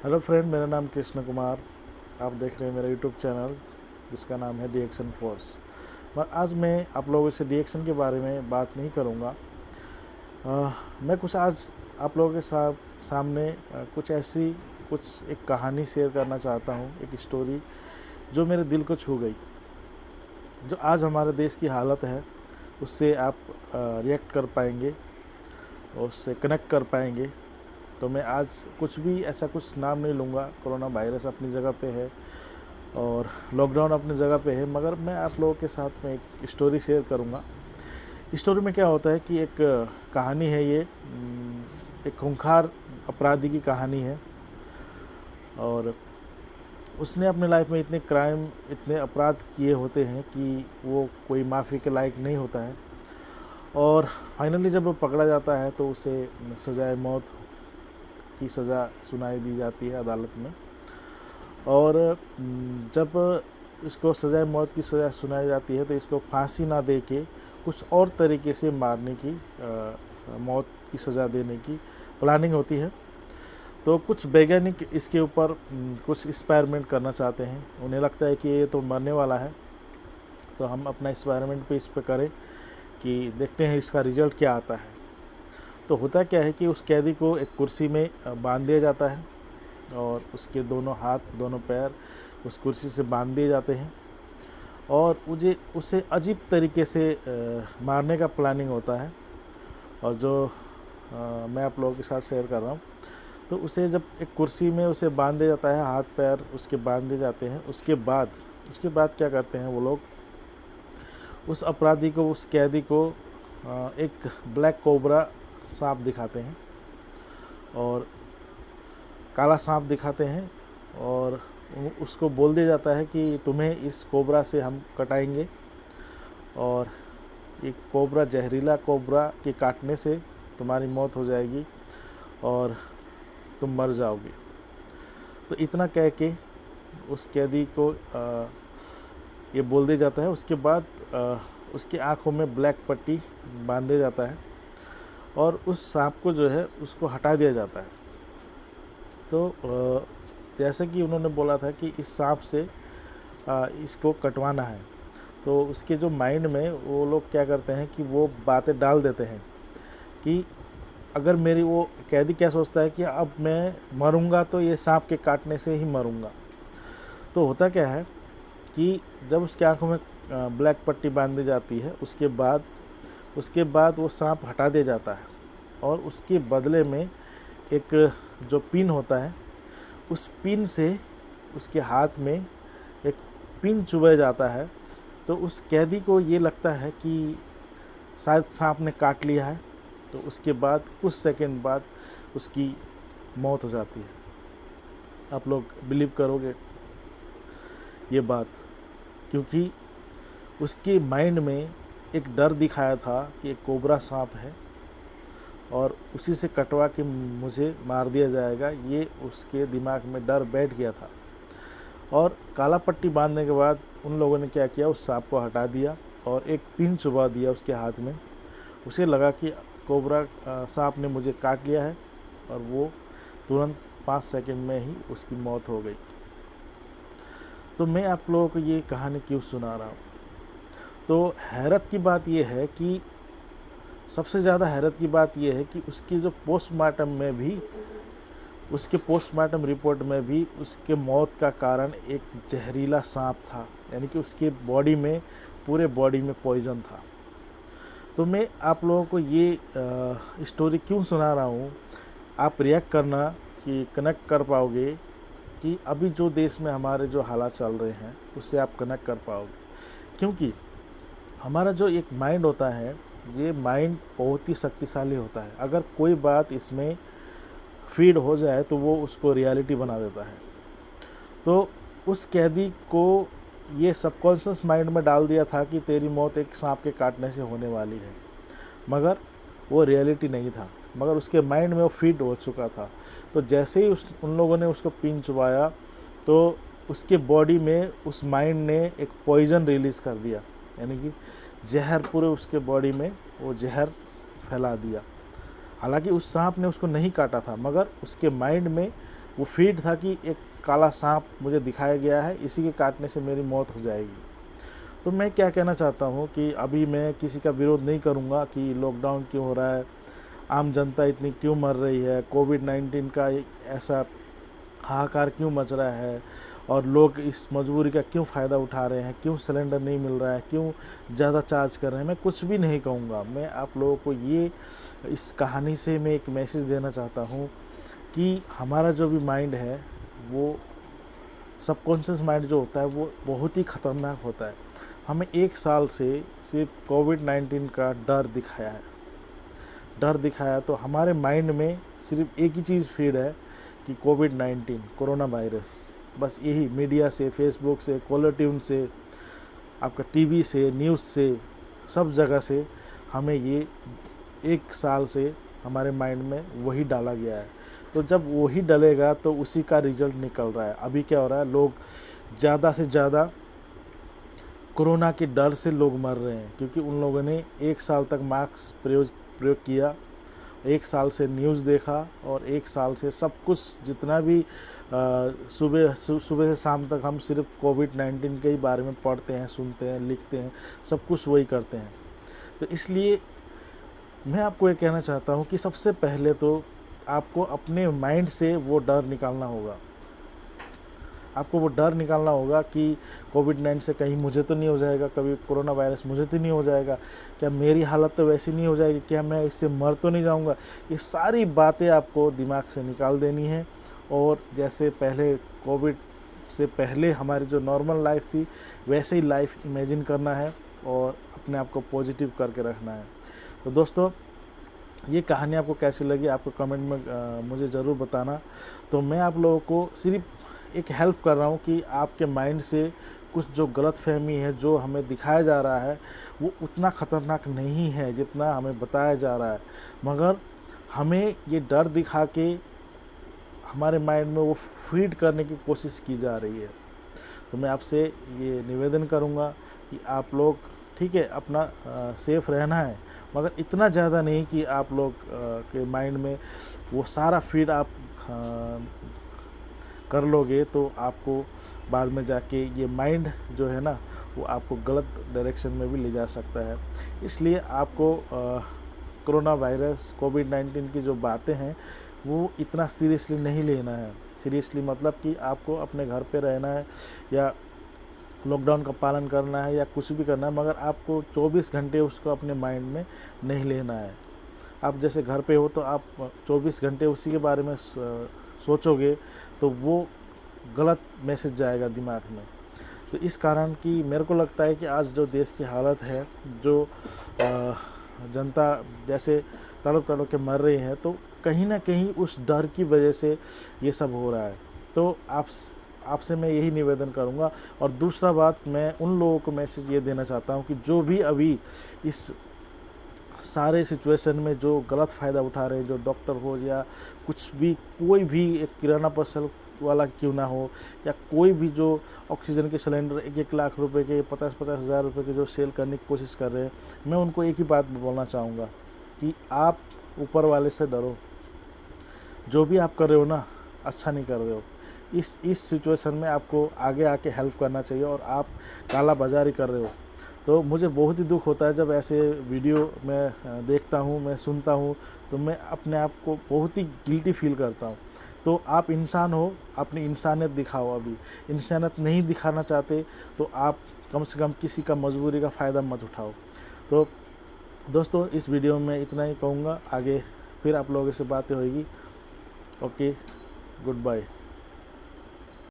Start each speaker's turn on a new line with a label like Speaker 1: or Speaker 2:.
Speaker 1: Hello friend, मेरा नाम कृष्ण कुमार। आप देख रहे हैं मेरा यूट्यूब चैनल जिसका नाम है डी एक्शन फोर्स। पर आज मैं आप लोगों से डी एक्शन के बारे में बात नहीं करूँगा। मैं कुछ आज आप लोगों के सामने कुछ एक कहानी शेयर करना चाहता हूँ, एक स्टोरी जो मेरे दिल को छू गई। जो आज हमारे देश की हालत है उससे आप रिएक्ट कर पाएंगे और उससे कनेक्ट कर पाएंगे। तो मैं आज कुछ नाम नहीं लूँगा। कोरोना वायरस अपनी जगह पे है और लॉकडाउन अपनी जगह पे है, मगर मैं आप लोगों के साथ में एक स्टोरी शेयर करूँगा। स्टोरी में क्या होता है कि एक कहानी है, ये एक खूंखार अपराधी की कहानी है। और उसने अपने लाइफ में इतने क्राइम, इतने अपराध किए होते हैं कि वो कोई माफ़ी के लायक नहीं होता है। और फाइनली जब वो पकड़ा जाता है तो उसे सजाए मौत की सज़ा सुनाई दी जाती है अदालत में। और जब इसको सजाए मौत की सज़ा सुनाई जाती है तो इसको फांसी ना दे के कुछ और तरीके से मारने की, मौत की सज़ा देने की प्लानिंग होती है। तो कुछ वैज्ञानिक इसके ऊपर कुछ एक्सपेरिमेंट करना चाहते हैं। उन्हें लगता है कि ये तो मरने वाला है, तो हम अपना एक्सपेरिमेंट पे इस पर करें कि देखते हैं इसका रिज़ल्ट क्या आता है। तो होता क्या है कि उस कैदी को एक कुर्सी में बांध दिया जाता है और उसके दोनों हाथ, दोनों पैर उस कुर्सी से बांध दिए जाते हैं और उसे अजीब तरीके से मारने का प्लानिंग होता है। और जो मैं आप लोगों के साथ शेयर कर रहा हूँ, तो उसे जब एक कुर्सी में उसे बांध दिया जाता है, हाथ पैर उसके बांध दिए जाते हैं, उसके बाद क्या करते हैं वो लोग, उस अपराधी को, उस कैदी को एक ब्लैक कोबरा सांप दिखाते हैं और काला सांप दिखाते हैं और उसको बोल दिया जाता है कि तुम्हें इस कोबरा से हम कटाएंगे और ये कोबरा, जहरीला कोबरा के काटने से तुम्हारी मौत हो जाएगी और तुम मर जाओगे। तो इतना कह के उस कैदी को ये बोल दिया जाता है। उसके बाद उसकी आँखों में ब्लैक पट्टी बांध दिया जाता है और उस सांप को जो है उसको हटा दिया जाता है। तो जैसे कि उन्होंने बोला था कि इस सांप से इसको कटवाना है, तो उसके जो माइंड में वो लोग क्या करते हैं कि वो बातें डाल देते हैं कि अगर वो कैदी क्या सोचता है कि अब मैं मरूंगा तो ये सांप के काटने से ही मरूंगा। तो होता क्या है कि जब उसकी आंखों में ब्लैक पट्टी बांध दी जाती है, उसके बाद वो सांप हटा दिया जाता है और उसके बदले में एक जो पिन होता है, उस पिन से उसके हाथ में एक पिन चुभाया जाता है। तो उस कैदी को ये लगता है कि शायद सांप ने काट लिया है। तो उसके बाद कुछ सेकंड बाद उसकी मौत हो जाती है। आप लोग बिलीव करोगे ये बात, क्योंकि उसके माइंड में एक डर दिखाया था कि एक कोबरा सांप है और उसी से कटवा के मुझे मार दिया जाएगा। ये उसके दिमाग में डर बैठ गया था। और काला पट्टी बांधने के बाद उन लोगों ने क्या किया, उस सांप को हटा दिया और एक पिन चुभा दिया उसके हाथ में। उसे लगा कि कोबरा सांप ने मुझे काट लिया है और वो तुरंत 5 सेकंड में ही उसकी मौत हो गई। तो मैं आप लोगों को ये कहानी क्यों सुना रहा हूँ, तो हैरत की बात यह है कि सबसे ज़्यादा हैरत की बात यह है कि उसकी जो उसके पोस्टमार्टम रिपोर्ट में भी उसके मौत का कारण एक जहरीला सांप था, यानी कि उसके पूरे बॉडी में पॉइजन था। तो मैं आप लोगों को ये स्टोरी क्यों सुना रहा हूँ, आप रिएक्ट करना कि कनेक्ट कर पाओगे कि अभी जो देश में हमारे जो हालात चल रहे हैं उससे आप कनेक्ट कर पाओगे। क्योंकि हमारा जो एक माइंड होता है, ये माइंड बहुत ही शक्तिशाली होता है। अगर कोई बात इसमें फीड हो जाए तो वो उसको रियलिटी बना देता है। तो उस कैदी को ये सबकॉन्शियस माइंड में डाल दिया था कि तेरी मौत एक सांप के काटने से होने वाली है, मगर वो रियलिटी नहीं था, मगर उसके माइंड में वो फीड हो चुका था। तो जैसे ही उन लोगों ने उसको पिन चुबाया तो उसके बॉडी में उस माइंड ने एक पॉइज़न रिलीज़ कर दिया, यानी कि जहर पूरे उसके बॉडी में वो जहर फैला दिया। हालांकि उस सांप ने उसको नहीं काटा था, मगर उसके माइंड में वो फीड था कि एक काला सांप मुझे दिखाया गया है, इसी के काटने से मेरी मौत हो जाएगी। तो मैं क्या कहना चाहता हूँ कि अभी मैं किसी का विरोध नहीं करूँगा कि लॉकडाउन क्यों हो रहा है, आम जनता इतनी क्यों मर रही है, कोविड-19 का ऐसा हाहाकार क्यों मच रहा है और लोग इस मजबूरी का क्यों फ़ायदा उठा रहे हैं, क्यों सिलेंडर नहीं मिल रहा है, क्यों ज़्यादा चार्ज कर रहे हैं। मैं कुछ भी नहीं कहूँगा। मैं आप लोगों को ये इस कहानी से मैं एक मैसेज देना चाहता हूँ कि हमारा जो भी माइंड है, वो सबकॉन्शियस माइंड जो होता है वो बहुत ही ख़तरनाक होता है। हमें 1 साल से सिर्फ कोविड-19 का डर दिखाया तो हमारे माइंड में सिर्फ एक ही चीज़ फीड है कि कोविड-19 कोरोना वायरस, बस यही मीडिया से, फेसबुक से, कॉलर ट्यून से, आपका टीवी से, न्यूज़ से, सब जगह से हमें ये 1 साल से हमारे माइंड में वही डाला गया है। तो जब वही डलेगा तो उसी का रिजल्ट निकल रहा है। अभी क्या हो रहा है, लोग ज़्यादा से ज़्यादा कोरोना के डर से लोग मर रहे हैं क्योंकि उन लोगों ने 1 साल तक मास्क प्रयोग किया, 1 साल से न्यूज़ देखा और 1 साल से सब कुछ जितना भी सुबह से शाम तक हम सिर्फ कोविड-19 के ही बारे में पढ़ते हैं, सुनते हैं, लिखते हैं, सब कुछ वही करते हैं। तो इसलिए मैं आपको ये कहना चाहता हूँ कि सबसे पहले तो आपको अपने माइंड से वो डर निकालना होगा। आपको वो डर निकालना होगा कि कोविड-19 से कहीं मुझे तो नहीं हो जाएगा, कभी कोरोना वायरस मुझे तो नहीं हो जाएगा, क्या मेरी हालत तो वैसी नहीं हो जाएगी, क्या मैं इससे मर तो नहीं जाऊंगा। ये सारी बातें आपको दिमाग से निकाल देनी है और जैसे पहले कोविड से पहले हमारी जो नॉर्मल लाइफ थी वैसे ही लाइफ इमेजिन करना है और अपने आप को पॉजिटिव करके रखना है। तो दोस्तों, ये कहानी आपको कैसी लगी आपको कमेंट में मुझे ज़रूर बताना। तो मैं आप लोगों को सिर्फ एक हेल्प कर रहा हूँ कि आपके माइंड से कुछ जो गलतफहमी है, जो हमें दिखाया जा रहा है, वो उतना ख़तरनाक नहीं है जितना हमें बताया जा रहा है, मगर हमें ये डर दिखा के हमारे माइंड में वो फीड करने की कोशिश की जा रही है। तो मैं आपसे ये निवेदन करूँगा कि आप लोग ठीक है अपना सेफ़ रहना है, मगर इतना ज़्यादा नहीं कि आप लोग के माइंड में वो सारा फीड आप कर लोगे तो आपको बाद में जाके ये माइंड जो है ना वो आपको गलत डायरेक्शन में भी ले जा सकता है। इसलिए आपको कोरोना वायरस कोविड-19 की जो बातें हैं वो इतना सीरियसली नहीं लेना है। सीरियसली मतलब कि आपको अपने घर पे रहना है या लॉकडाउन का पालन करना है या कुछ भी करना है, मगर आपको 24 घंटे उसको अपने माइंड में नहीं लेना है। आप जैसे घर पे हो तो आप 24 घंटे उसी के बारे में सोचोगे तो वो गलत मैसेज जाएगा दिमाग में। तो इस कारण कि मेरे को लगता है कि आज जो देश की हालत है, जो जनता जैसे तड़प तड़प के मर रही है, तो कहीं ना कहीं उस डर की वजह से ये सब हो रहा है। तो आपसे मैं यही निवेदन करूंगा। और दूसरा बात, मैं उन लोगों को मैसेज ये देना चाहता हूँ कि जो भी अभी इस सारे सिचुएशन में जो गलत फ़ायदा उठा रहे हैं, जो डॉक्टर हो या कुछ भी, कोई भी एक किराना पर्सल वाला क्यों ना हो या कोई भी जो ऑक्सीजन के सिलेंडर 1-1 लाख रुपए के, 50-50 हज़ार रुपये के जो सेल करने की कोशिश कर रहे हैं, मैं उनको एक ही बात बोलना चाहूँगा कि आप ऊपर वाले से डरो। जो भी आप कर रहे हो ना, अच्छा नहीं कर रहे हो। इस सिचुएशन में आपको आगे आके हेल्प करना चाहिए और आप काला बाज़ारी कर रहे हो। तो मुझे बहुत ही दुख होता है जब ऐसे वीडियो मैं देखता हूँ, मैं सुनता हूँ, तो मैं अपने आप को बहुत ही गिल्टी फील करता हूँ। तो आप इंसान हो, अपनी इंसानियत दिखाओ। अभी इंसानियत नहीं दिखाना चाहते तो आप कम से कम किसी का मजबूरी का फ़ायदा मत उठाओ। तो दोस्तों, इस वीडियो में इतना ही कहूँगा, आगे फिर आप लोगों से बातें होगी। Okay, good bye.